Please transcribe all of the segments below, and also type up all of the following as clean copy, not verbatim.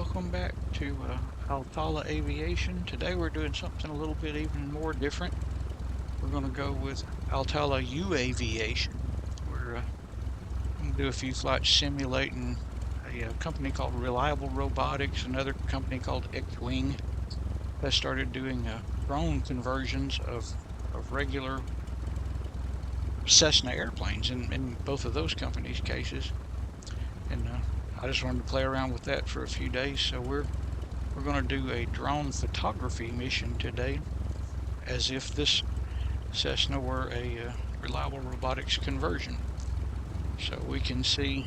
welcome back to ALTALA-UAViation. Today we're doing something a little bit even more different. We're going to go with ALTALA-UAViation. We're going to do a few flights simulating a company called Reliable Robotics, another company called X-Wing that started doing drone conversions of regular Cessna airplanes in both of those companies' cases. And I just wanted to play around with that for a few days, so we're going to do a drone photography mission today, as if this Cessna were a reliable robotics conversion. So we can see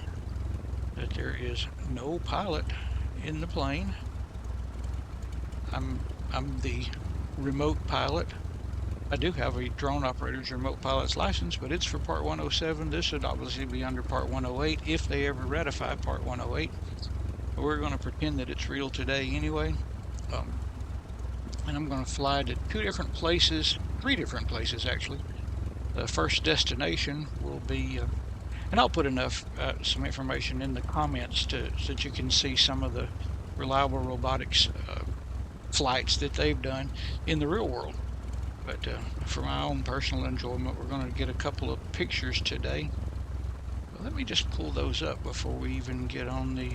that there is no pilot in the plane. I'm the remote pilot. I do have a drone operator's remote pilot's license, but it's for Part 107. This would obviously be under Part 108 if they ever ratify Part 108. But we're going to pretend that it's real today anyway. And I'm going to fly to three different places actually. The first destination will be, and I'll put enough some information in the comments so that you can see some of the reliable robotics flights that they've done in the real world. But for my own personal enjoyment, we're going to get a couple of pictures today. Well, let me just pull those up before we even get on the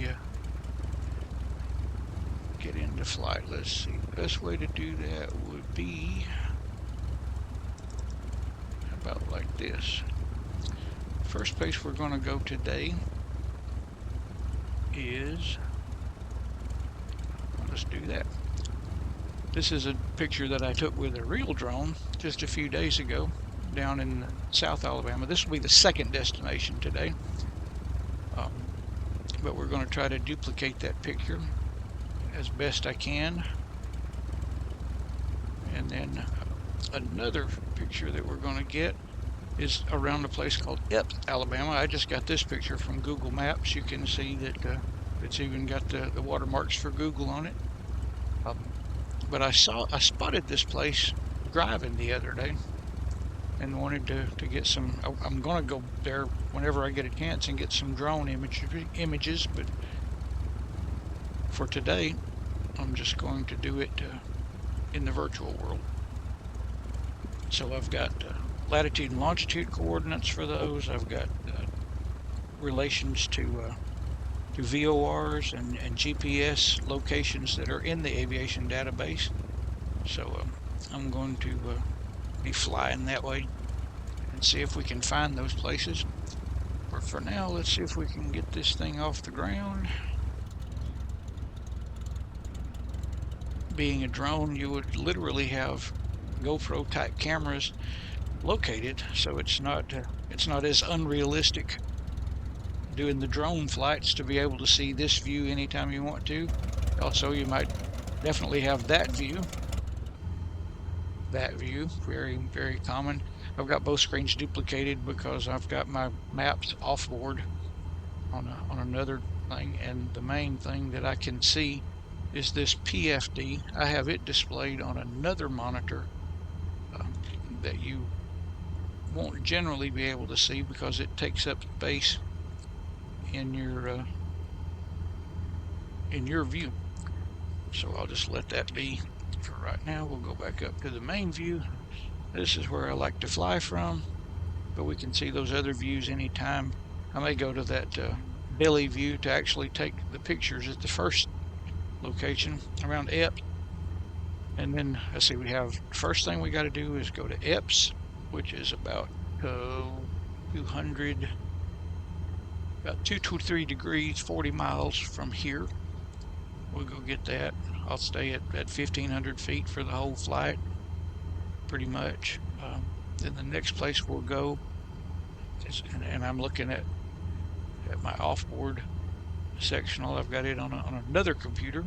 get into flight. Let's see. The best way to do that would be about like this. First place we're going to go today is, let's do that. This is a picture that I took with a real drone just a few days ago down in South Alabama. This will be the second destination today, but we're going to try to duplicate that picture as best I can. And then another picture that we're going to get is around a place called Epes, Alabama. I just got this picture from Google Maps. You can see that it's even got the watermarks for Google on it. But I spotted this place driving the other day and wanted to get some. I'm going to go there whenever I get a chance and get some drone images, but for today I'm just going to do it in the virtual world. So I've got latitude and longitude coordinates for those. I've got relations to VORs and GPS locations that are in the aviation database. So I'm going to be flying that way and see if we can find those places. But for now, let's see if we can get this thing off the ground. Being a drone, you would literally have GoPro type cameras located, so it's not as unrealistic doing the drone flights to be able to see this view anytime you want to. Also, you might definitely have that view. Very, very common. I've got both screens duplicated because I've got my maps off board on another thing, and the main thing that I can see is this PFD. I have it displayed on another monitor that you won't generally be able to see because it takes up space in your view. So I'll just let that be for right now. We'll go back up to the main view. This is where I like to fly from, but we can see those other views anytime. I may go to that belly view to actually take the pictures at the first location around Epes. And then let's see, we have, first thing we got to do is go to Epes, which is about 223 degrees, 40 miles from here. We'll go get that. I'll stay at 1,500 feet for the whole flight, pretty much. Then the next place we'll go is, and I'm looking at my off-board sectional. I've got it on another computer.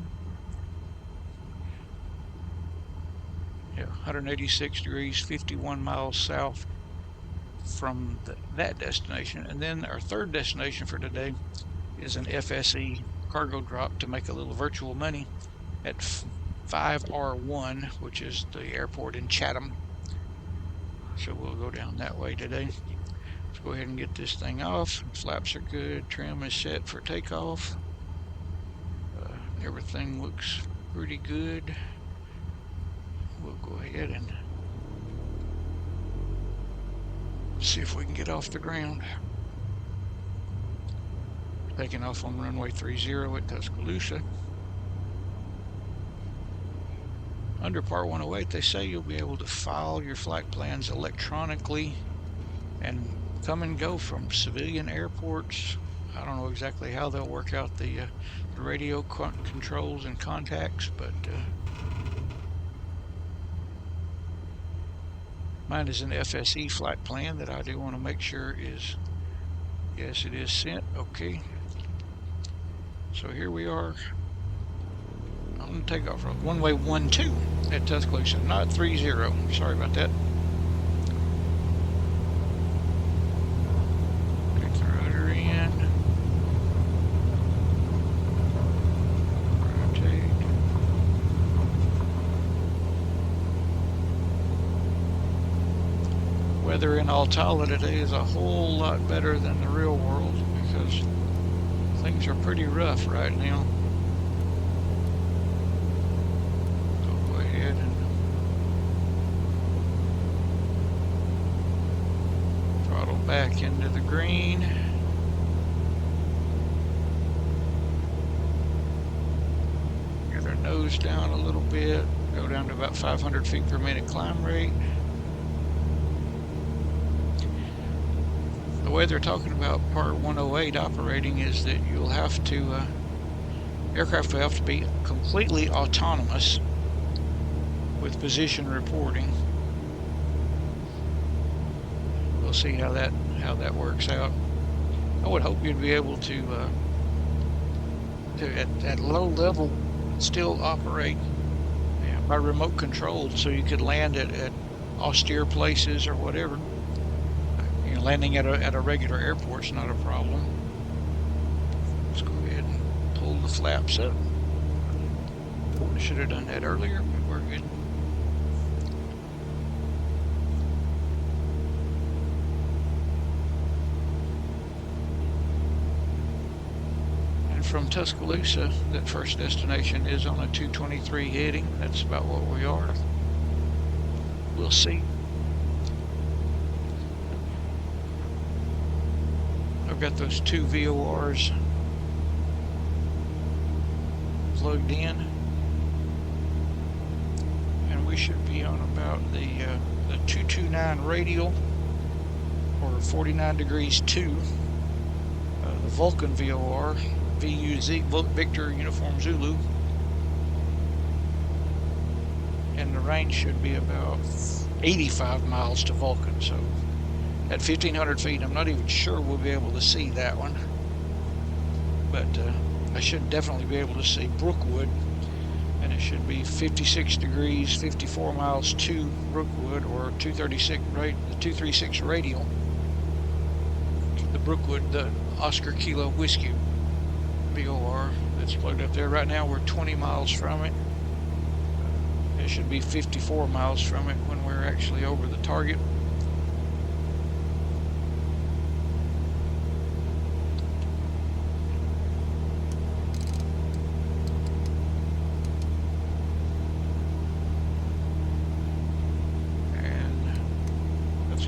Yeah, 186 degrees, 51 miles south from that destination. And then our third destination for today is an FSE cargo drop to make a little virtual money at 5R1, which is the airport in Chatham. So we'll go down that way today. Let's go ahead and get this thing off. Flaps are good. Trim is set for takeoff. Everything looks pretty good. We'll go ahead and see if we can get off the ground. Taking off on runway 30 at Tuscaloosa. Under Part 108, they say you'll be able to file your flight plans electronically and come and go from civilian airports. I don't know exactly how they'll work out the radio controls and contacts, but mine is an FSE flight plan that I do want to make sure is, yes, it is sent. Okay. So here we are on takeoff road. Runway 12 at Tuscaloosa, not 30. Sorry about that. Take the rudder in. Rotate. Weather in ALTALA today is a whole lot better than the real world because things are pretty rough right now. So go ahead and throttle back into the green. Get our nose down a little bit. Go down to about 500 feet per minute climb rate. The way they're talking about Part 108 operating is that you'll have to, aircraft will have to be completely autonomous with position reporting. We'll see how that works out. I would hope you'd be able to at low level still operate by remote control, so you could land at austere places or whatever. Landing at a regular airport's not a problem. Let's go ahead and pull the flaps up. Should have done that earlier, but we're good. And from Tuscaloosa, that first destination is on a 223 heading. That's about what we are. We'll see. I've got those 2 VORs plugged in, and we should be on about the 229 radial, or 49 degrees 2. The Vulcan VOR, VUZ, Victor Uniform Zulu, and the range should be about 85 miles to Vulcan. So at 1,500 feet, I'm not even sure we'll be able to see that one, but I should definitely be able to see Brookwood, and it should be 56 degrees, 54 miles to Brookwood, or 236 radial. The Brookwood, the Oscar Kilo Whiskey VOR that's plugged up there. Right now we're 20 miles from it. It should be 54 miles from it when we're actually over the target.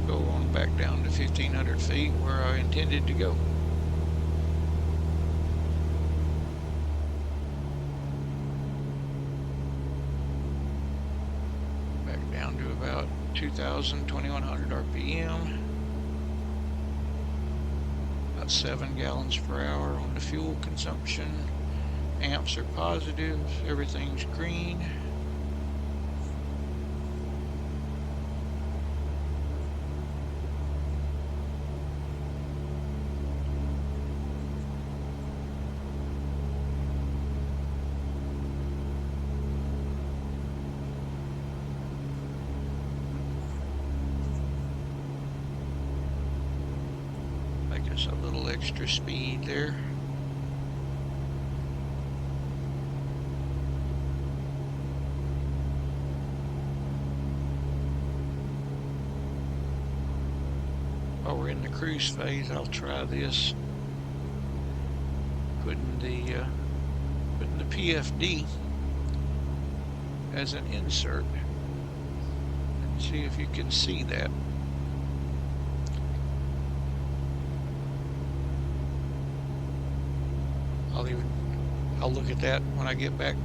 Go on back down to 1,500 feet where I intended to go. Back down to about 2,000, 2,100 RPM. About 7 gallons per hour on the fuel consumption. Amps are positive. Everything's green. Just a little extra speed there. While we're in the cruise phase, I'll try this, putting the putting the PFD as an insert. Let's see if you can see that. I'll look at that when I get back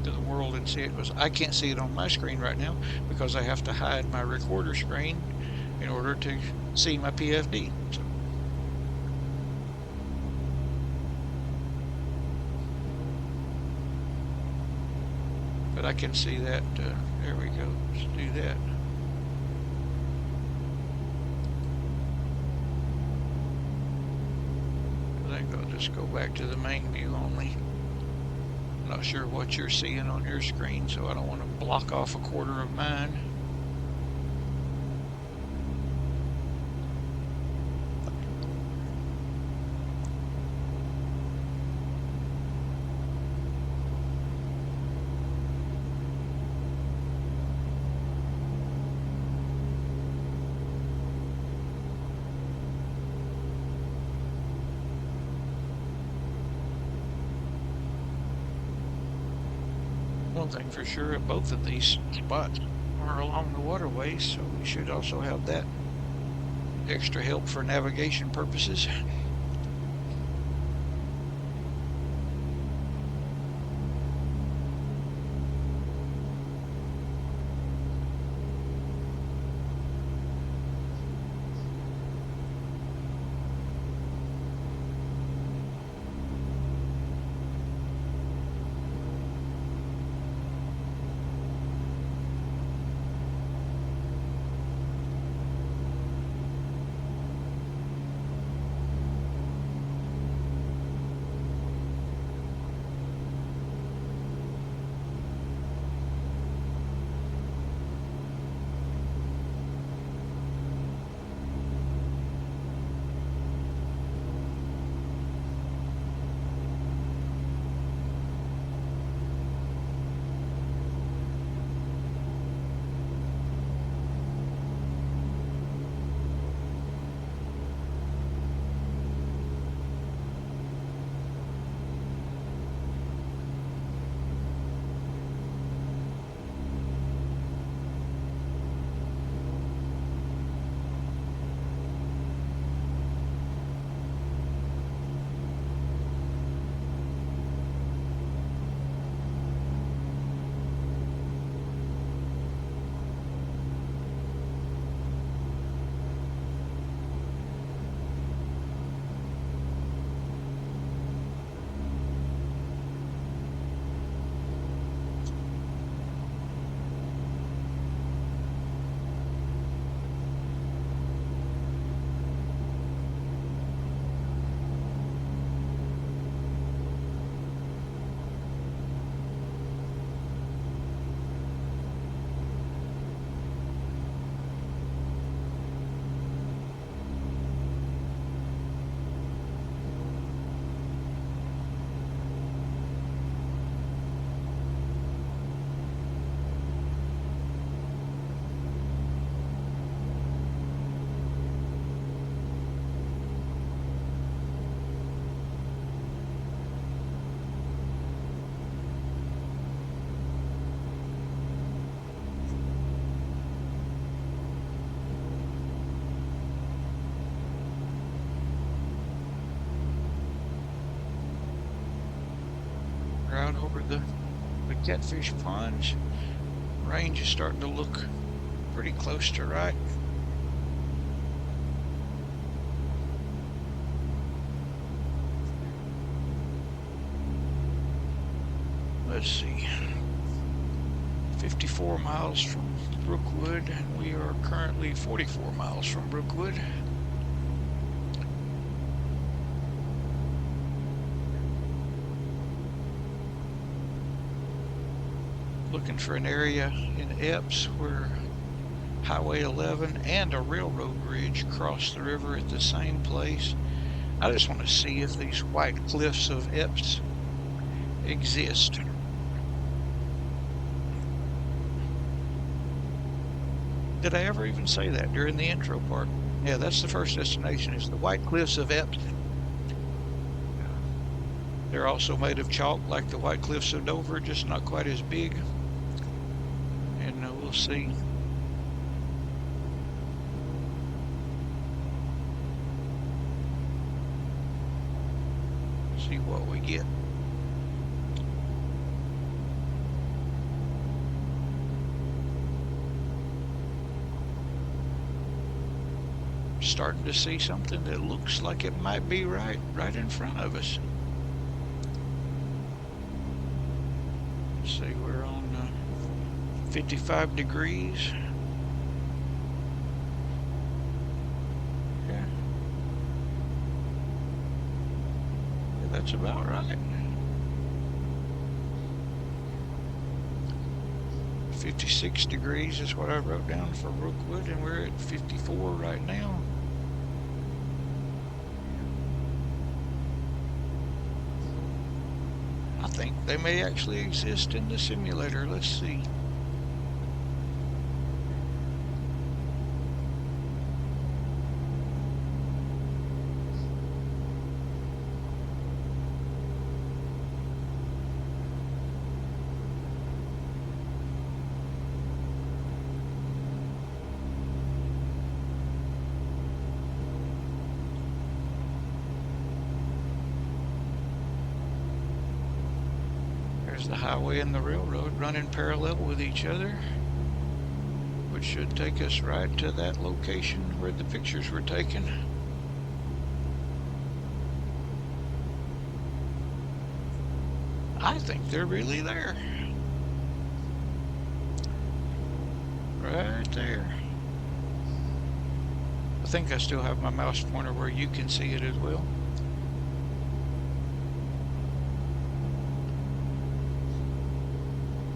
to the world and see it, because I can't see it on my screen right now because I have to hide my recorder screen in order to see my PFD. So. But I can see that. There we go. Let's do that. I think I'll just go back to the main view only. Not sure what you're seeing on your screen, so I don't want to block off a quarter of mine. One thing for sure, both of these spots are along the waterways, so we should also have that extra help for navigation purposes. Out over the catfish ponds. Range is starting to look pretty close to right. Let's see. 54 miles from Brookwood, and we are currently 44 miles from Brookwood. Looking for an area in Epes where Highway 11 and a railroad bridge cross the river at the same place. I just want to see if these white cliffs of Epes exist. Did I ever even say that during the intro part? Yeah, that's the first destination, is the white cliffs of Epes. They're also made of chalk like the White Cliffs of Dover, just not quite as big. And we'll see. See what we get. Starting to see something that looks like it might be right in front of us. Let's see, we're on 55 degrees. Yeah. That's about right. 56 degrees is what I wrote down for Rookwood, and we're at 54 right now. I think they may actually exist in the simulator. Let's see. There's the highway and the railroad running parallel with each other, which should take us right to that location where the pictures were taken. I think they're really there. Right there. I think I still have my mouse pointer where you can see it as well.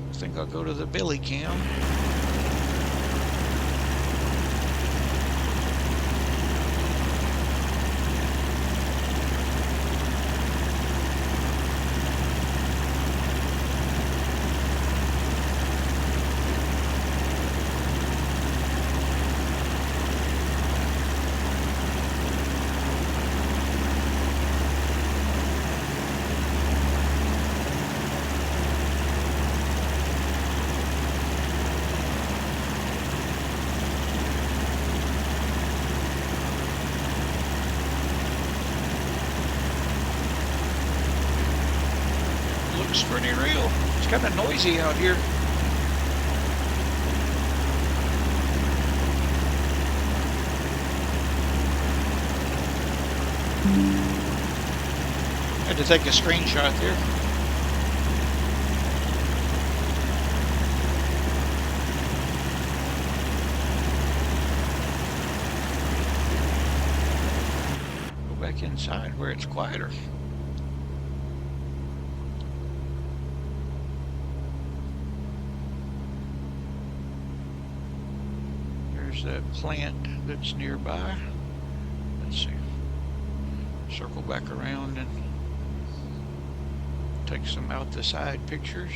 I think I'll go to the belly cam. Looks pretty real. It's kind of noisy out here. Had to take a screenshot there. Go back inside where it's quieter. That plant that's nearby. Let's see. Circle back around and take some out the side pictures.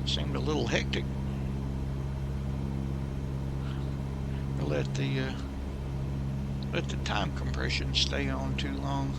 Seemed a little hectic. Let the time compression stay on too long.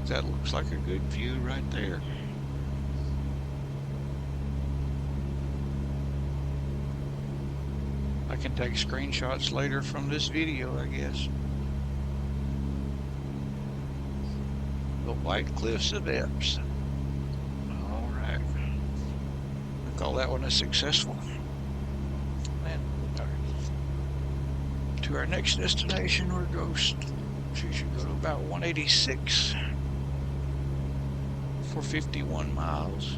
That looks like a good view right there. I can take screenshots later from this video, I guess. The White Cliffs of Epes. All right. I call that one a successful. And to our next destination, we're Ghost. She should go to about 186 for 51 miles.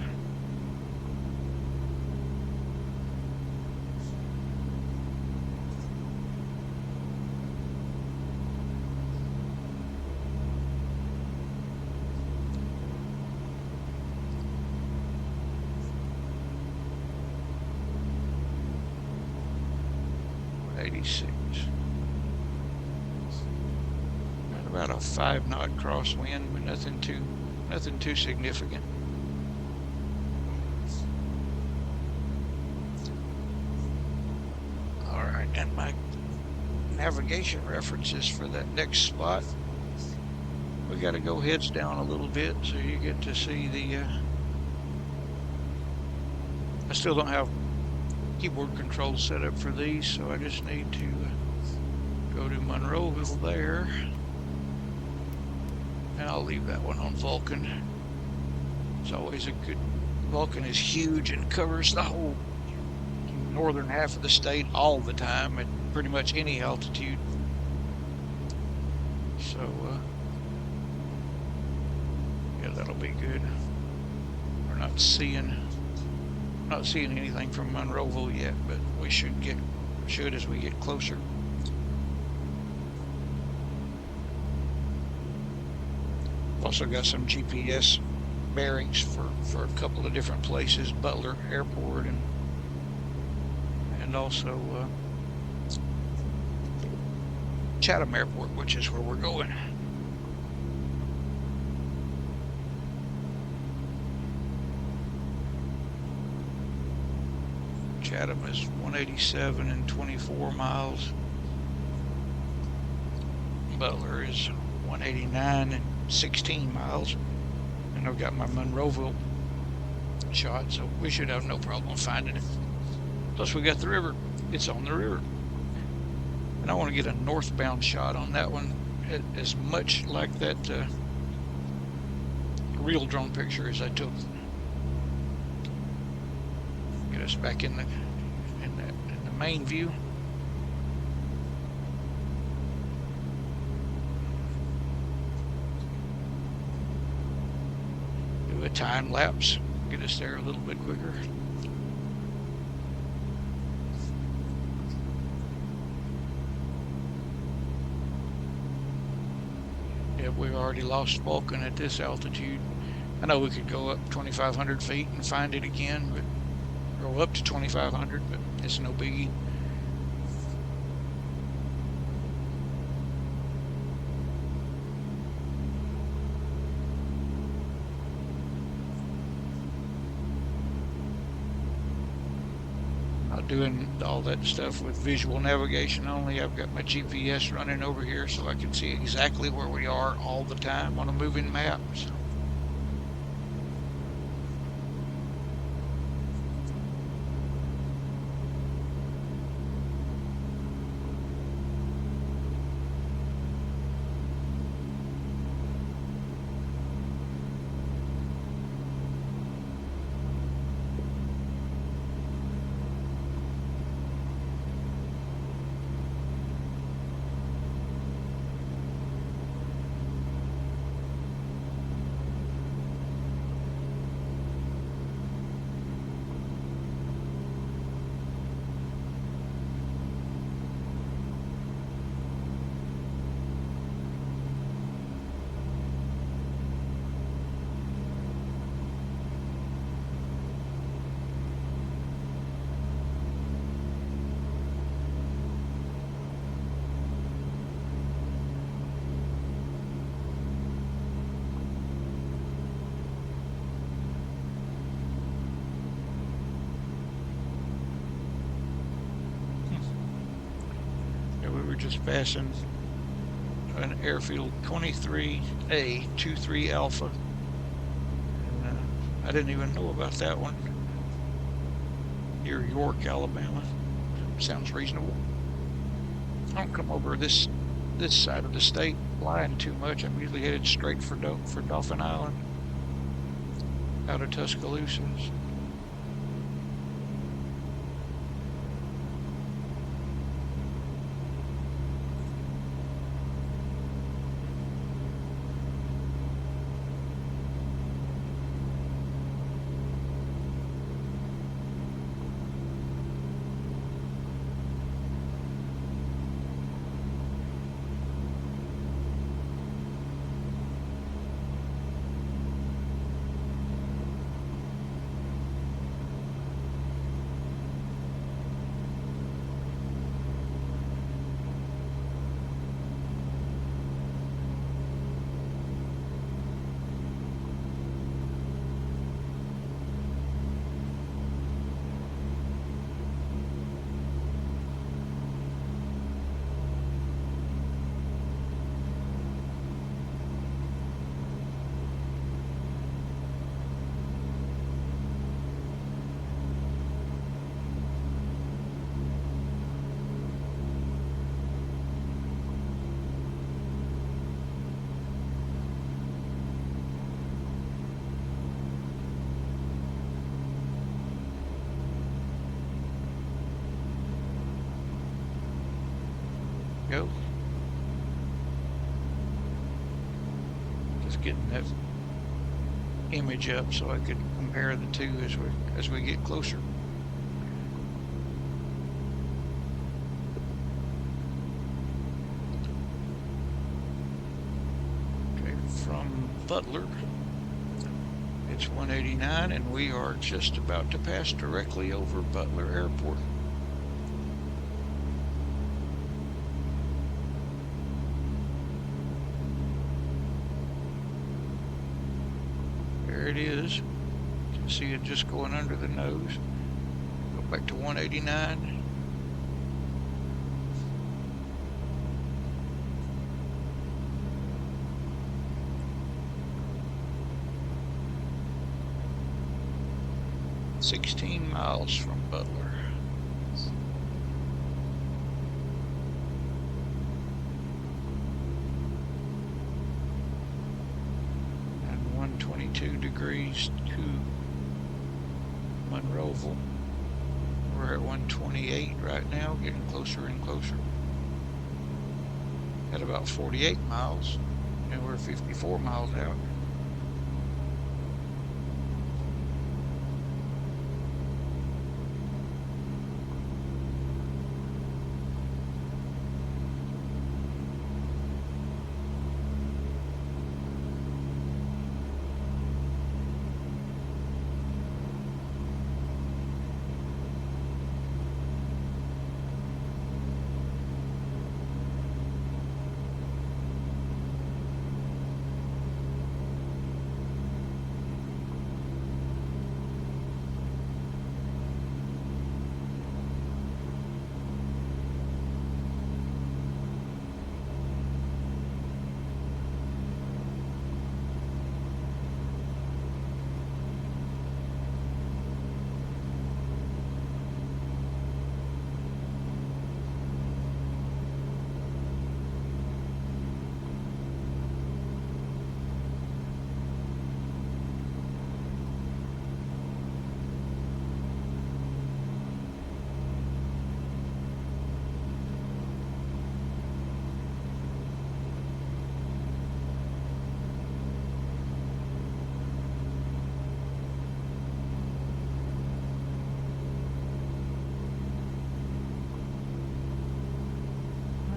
Got about a 5-knot crosswind, but nothing too significant. All right, and my navigation references for that next spot. We got to go heads down a little bit so you get to see the. I still don't have keyboard controls set up for these, so I just need to go to Monroeville there, and I'll leave that one on Vulcan. It's always a good. Vulcan is huge and covers the whole northern half of the state all the time at pretty much any altitude. So yeah, that'll be good. We're not seeing anything from Monroeville yet, but we should as we get closer. Also got some GPS bearings for a couple of different places, Butler Airport and also Chatham Airport, which is where we're going. Chatham is 187 and 24 miles. Butler is 189 and 16 miles. And I've got my Monroeville shot, so we should have no problem finding it. Plus we got the river. It's on the river. And I want to get a northbound shot on that one, as much like that real drone picture as I took. Get us back in the main view. Do a time lapse, get us there a little bit quicker. Yeah, we've already lost Vulcan at this altitude. I know we could go up 2,500 feet and find it again, but go up to 2,500, but it's no biggie. Not doing all that stuff with visual navigation only. I've got my GPS running over here so I can see exactly where we are all the time on a moving map. So. Just passing an airfield 23A 23 Alpha. And, I didn't even know about that one. Near York, Alabama. Sounds reasonable. I don't come over this side of the state flying too much. I'm usually headed straight for Dauphin Island out of Tuscaloosa. Go. Just getting that image up so I could compare the two as we get closer. Okay, from Butler, it's 189, and we are just about to pass directly over Butler Airport. There it is. You can see it just going under the nose. Go back to 189. $16 miles from Butler. And 122 degrees to Monroeville. We're at 128 right now, getting closer and closer. At about 48 miles, and we're 54 miles out.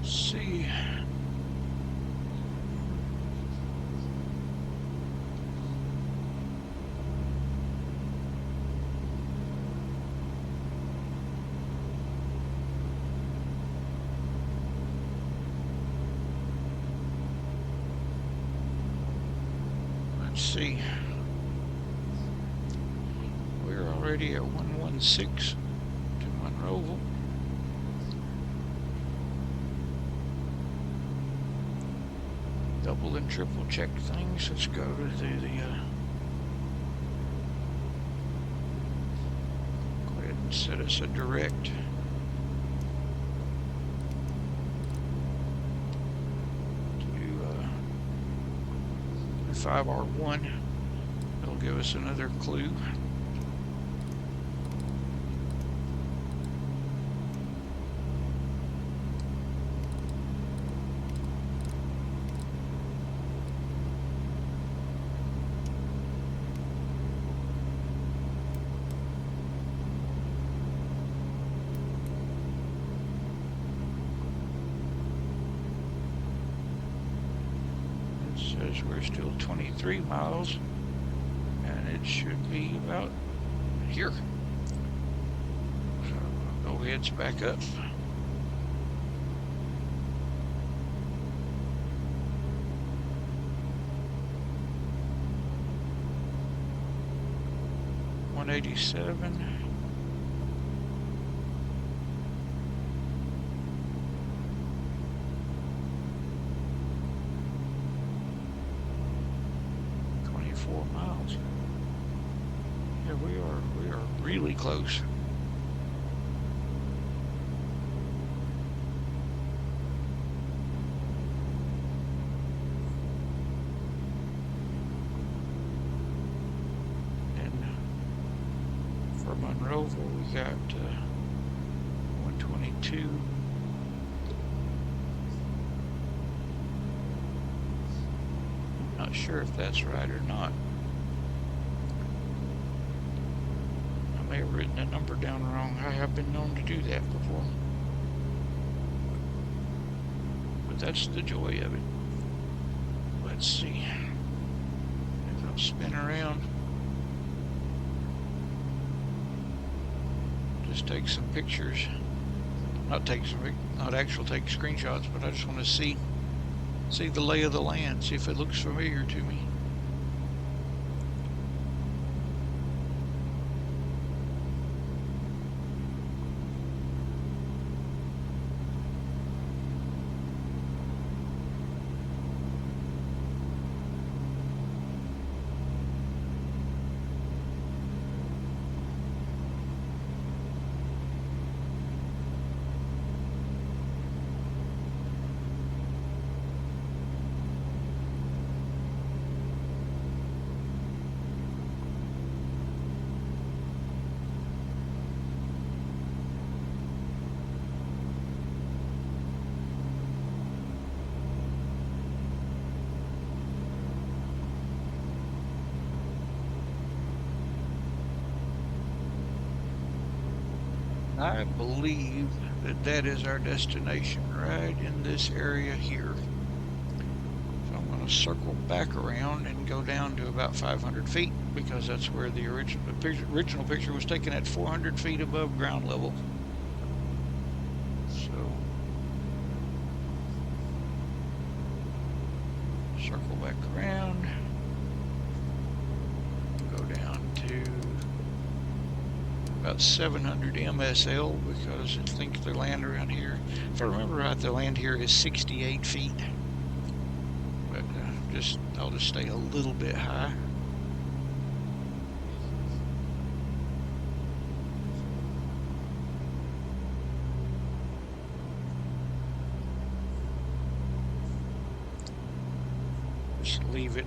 Let's see. Let's see. We're already at 116 to Monroeville. double and triple check things. Let's go to the go ahead and set us a direct. To 5R1. It'll give us another clue. Says we're still 23 miles, and it should be about here. So I'll go heads back up. $187. Miles. Yeah, we are really close. And for Monroeville, we got 122. Not sure if that's right or not. I may have written the number down wrong. I have been known to do that before. But that's the joy of it. Let's see. If I'll spin around. Just take some pictures. Not actual take screenshots, but I just want to see the lay of the land, see if it looks familiar to me. I believe that is our destination, right in this area here. So I'm going to circle back around and go down to about 500 feet because that's where the original picture was taken at 400 feet above ground level. So circle back around, go down to about 700 MSL because I think the land around here, if I remember right, the land here is 68 feet. But I'll just stay a little bit high. Just leave it.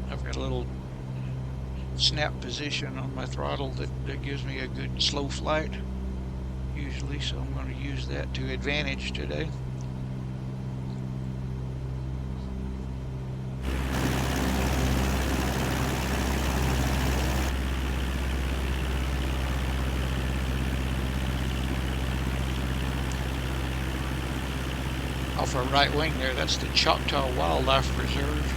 I've got a little snap position on my throttle that gives me a good slow flight usually, so I'm going to use that to advantage today. Off our right wing there, that's the Choctaw Wildlife Reserve.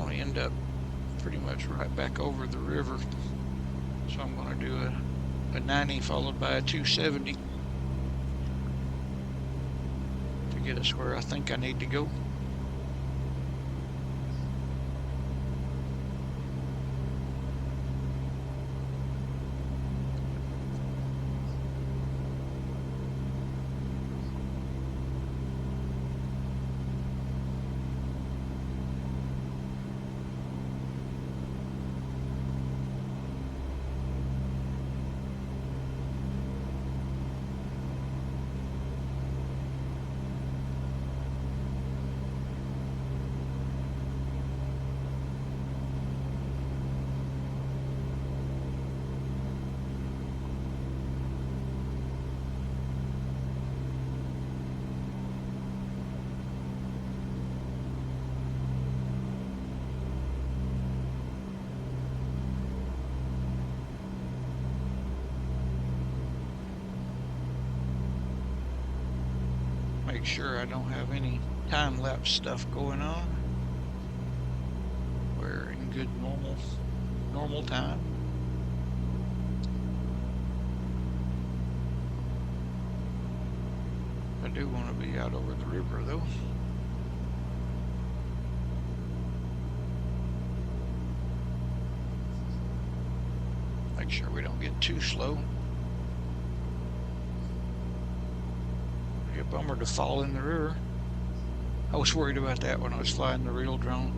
End up pretty much right back over the river, so I'm going to do a 90 followed by a 270 to get us where I think I need to go. sure I don't have any time-lapse stuff going on. We're in good normal time. I do want to be out over the river though. Make sure we don't get too slow. Be a bummer to fall in the river. I was worried about that when I was flying the real drone.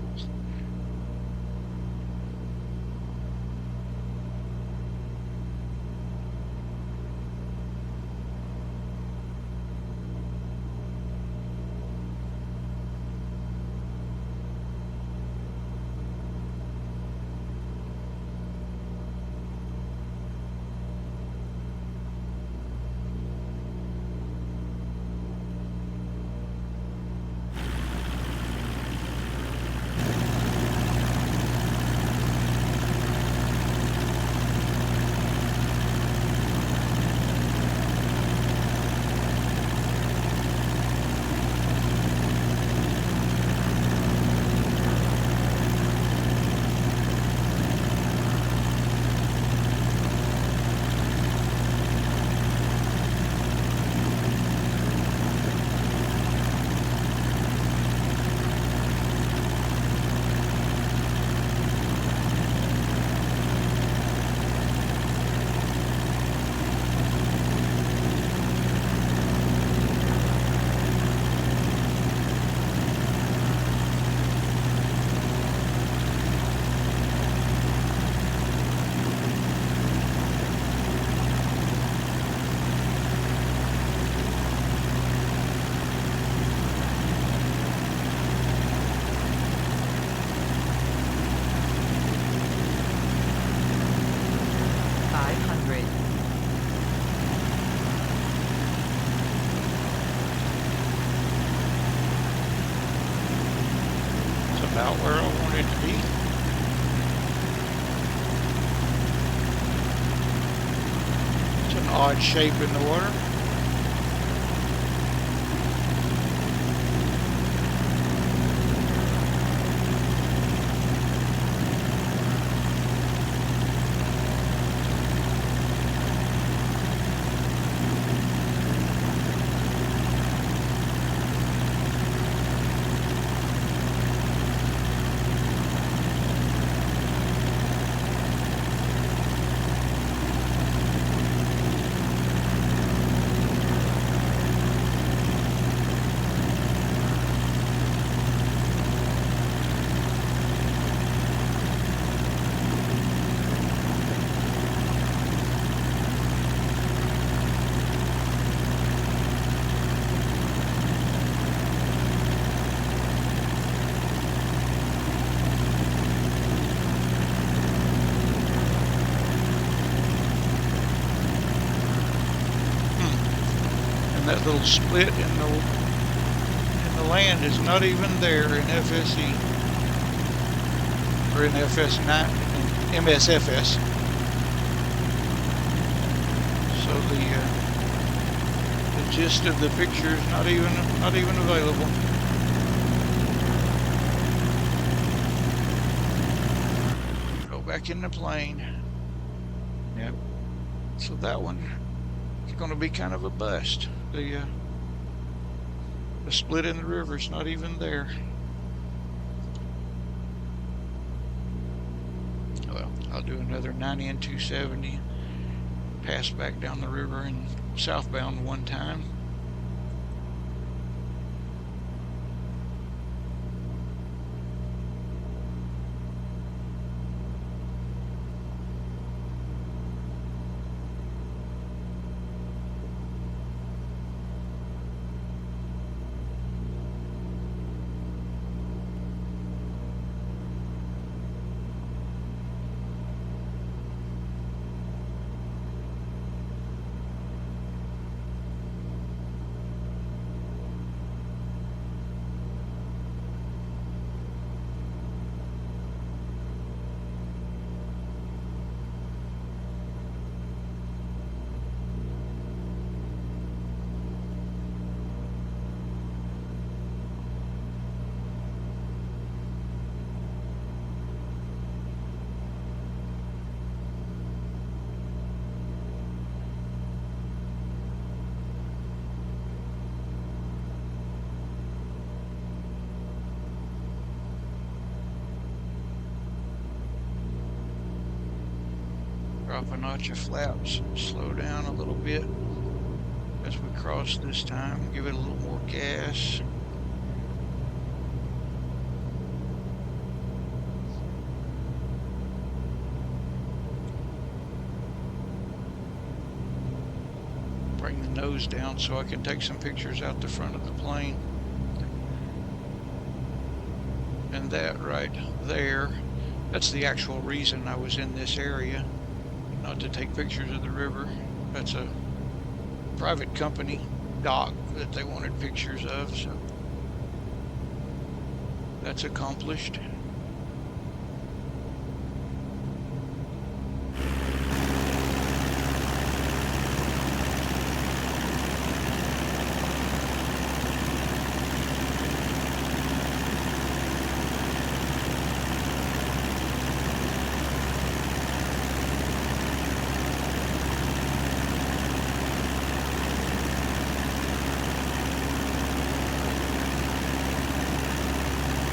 About where I want it to be. It's an odd shape in the water. That little split in the land is not even there in FSE or in FS9 in MSFS. So the gist of the picture is not even available. Go back in the plane. Yep. So that one is going to be kind of a bust. The split in the river is not even there. Well, I'll do another 90 and 270, pass back down the river and southbound one time. drop a notch of flaps, slow down a little bit as we cross this time, give it a little more gas. Bring the nose down so I can take some pictures out the front of the plane. And that right there, that's the actual reason I was in this area, not to take pictures of the river. That's a private company dock that they wanted pictures of, so that's accomplished.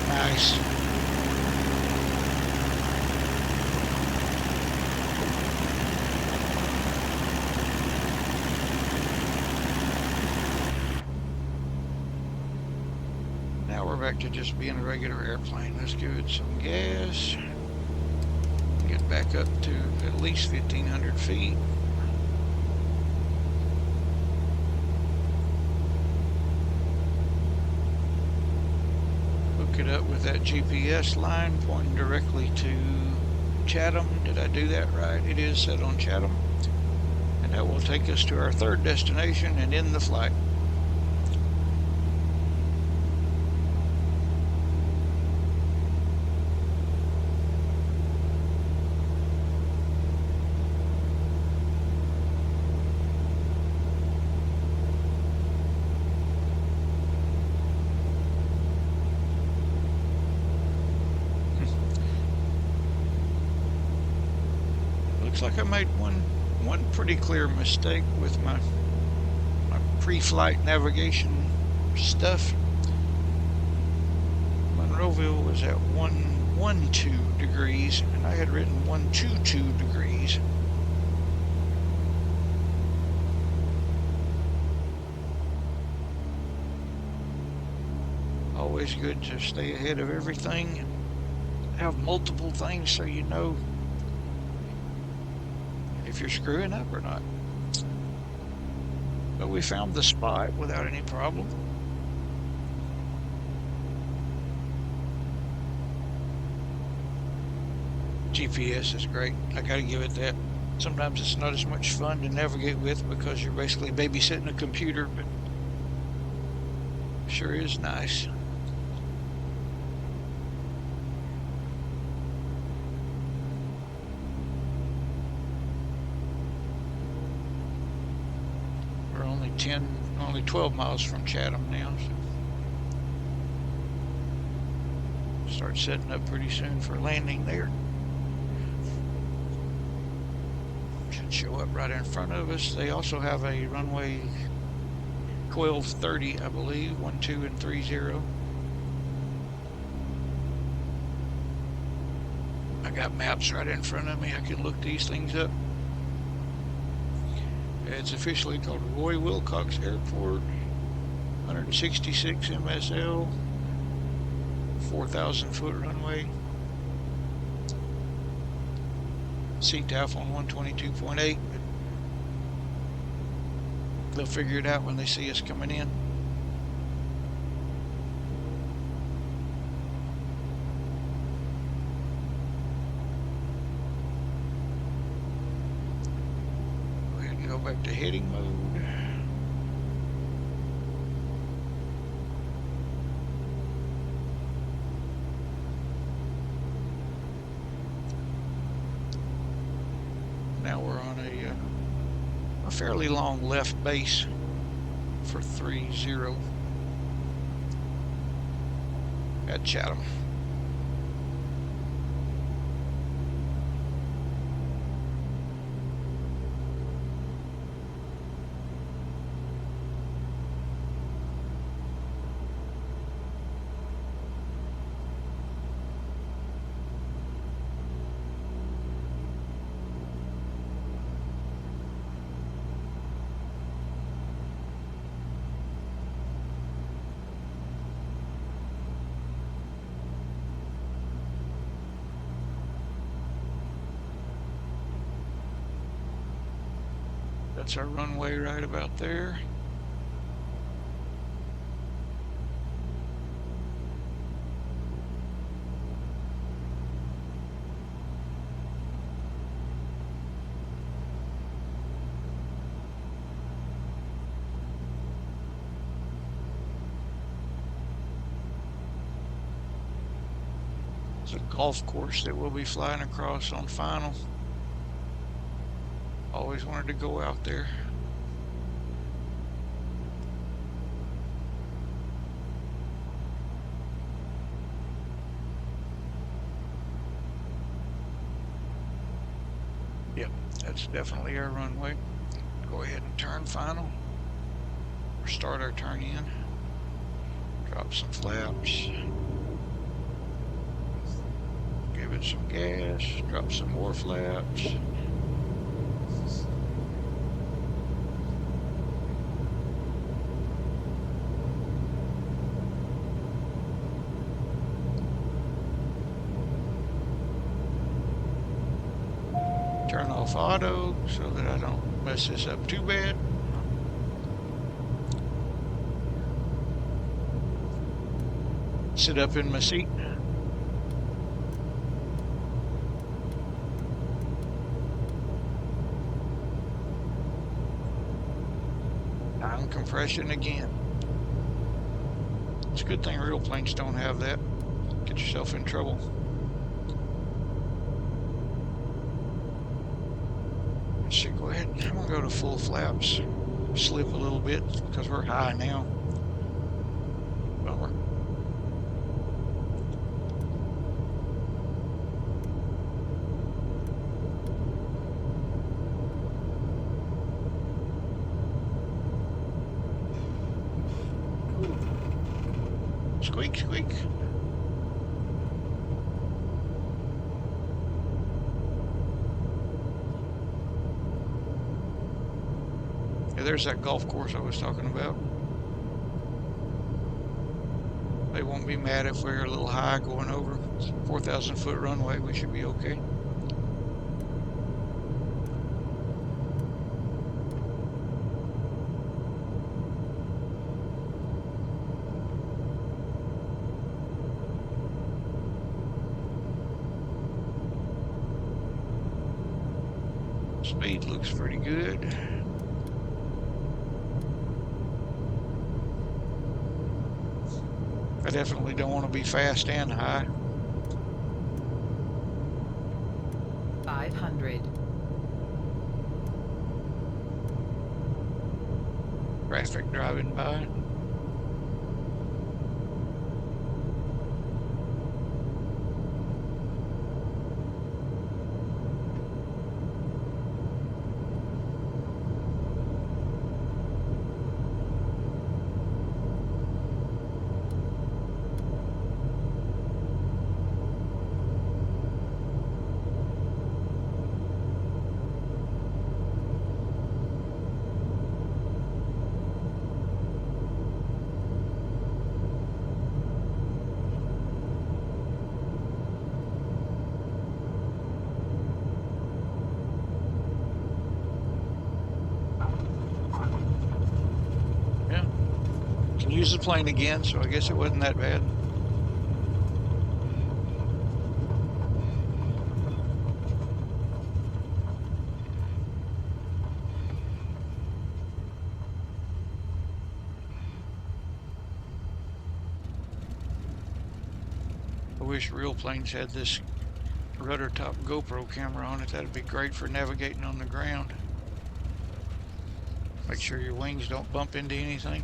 Nice. Now we're back to just being a regular airplane. Let's give it some gas. Get back up to at least 1,500 feet. It up with that GPS line pointing directly to Chatham. Did I do that right? It is set on Chatham. And that will take us to our third destination and end the flight. Looks like I made one pretty clear mistake with my pre-flight navigation stuff. Monroeville was at 112 degrees, and I had written 122 degrees. Always good to stay ahead of everything and have multiple things so you know if you're screwing up or not. But we found the spot without any problem. GPS is great. I gotta give it that. Sometimes it's not as much fun to navigate with because you're basically babysitting a computer, but sure is nice. Only 12 miles from Chatham now, so start setting up pretty soon for landing there. Should show up right in front of us. They also have a runway 1230, I believe, 12 and 30. I got maps right in front of me. I can look these things up. It's officially called Roy Wilcox Airport, 166 MSL, 4,000 foot runway. CTAF on 122.8. They'll figure it out when they see us coming in. Go back to heading mode. Now we're on a fairly long left base for 30 at Chatham. That's our runway right about there. It's a golf course that we'll be flying across on final. Always wanted to go out there. Yep, that's definitely our runway. Go ahead and turn final. Or start our turn in. Drop some flaps. Give it some gas. Drop some more flaps. Turn off auto so that I don't mess this up too bad. Sit up in my seat. Down compression again. It's a good thing real planes don't have that. Get yourself in trouble. Should go ahead. I'm gonna go to full flaps. Slip a little bit because we're high now. Bummer. Squeak, squeak. Yeah, there's that golf course I was talking about. They won't be mad if we're a little high going over 4,000 foot runway. We should be okay. Speed looks pretty good. I definitely don't want to be fast and high. 500. Traffic driving by. Can use the plane again, so I guess it wasn't that bad. I wish real planes had this rudder top GoPro camera on it. That'd be great for navigating on the ground. Make sure your wings don't bump into anything.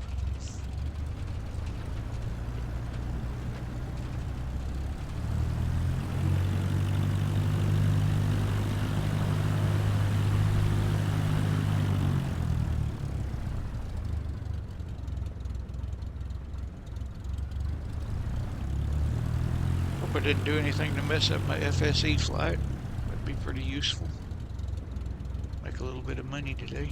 Hope I didn't do anything to mess up my FSE flight. That'd be pretty useful. Make a little bit of money today.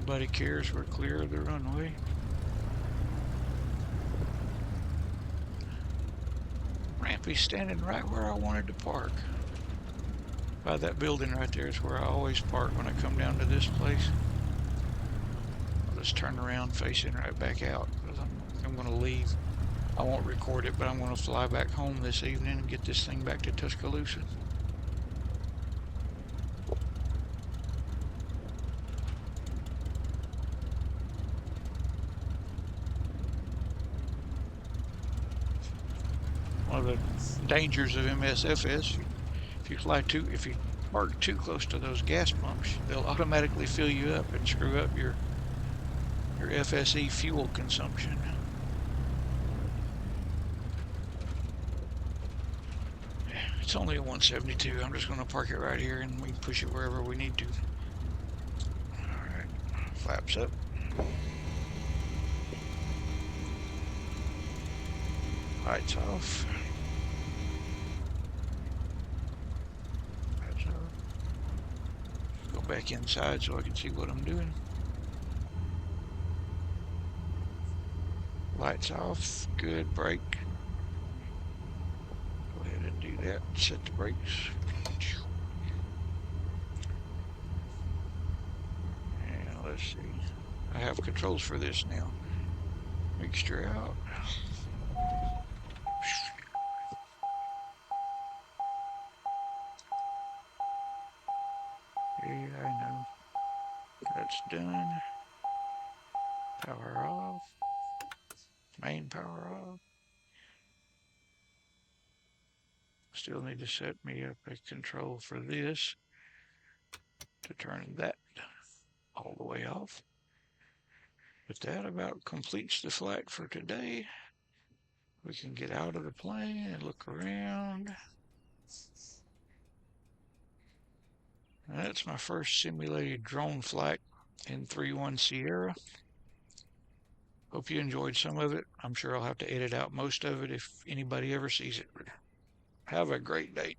anybody cares, we're clear of the runway. Rampy's standing right where I wanted to park. By that building right there is where I always park when I come down to this place. I'll just turn around facing right back out because I'm going to leave. I won't record it, but I'm going to fly back home this evening and get this thing back to Tuscaloosa. One of the dangers of MSFS, if you park too close to those gas pumps, they'll automatically fill you up and screw up your FSE fuel consumption. It's only a 172. I'm just going to park it right here and we can push it wherever we need to. Alright, flaps up. Lights off. Lights off. Go back inside so I can see what I'm doing. Lights off. Good. Brake. Go ahead and do that. Set the brakes. And let's see. I have controls for this now. Mixture out. Yeah, I know. That's done. Power off. Main power off. Still need to set me up a control for this to turn that all the way off. But that about completes the flight for today. We can get out of the plane and look around. That's my first simulated drone flight in 3-1 Sierra. Hope you enjoyed some of it. I'm sure I'll have to edit out most of it if anybody ever sees it. Have a great day.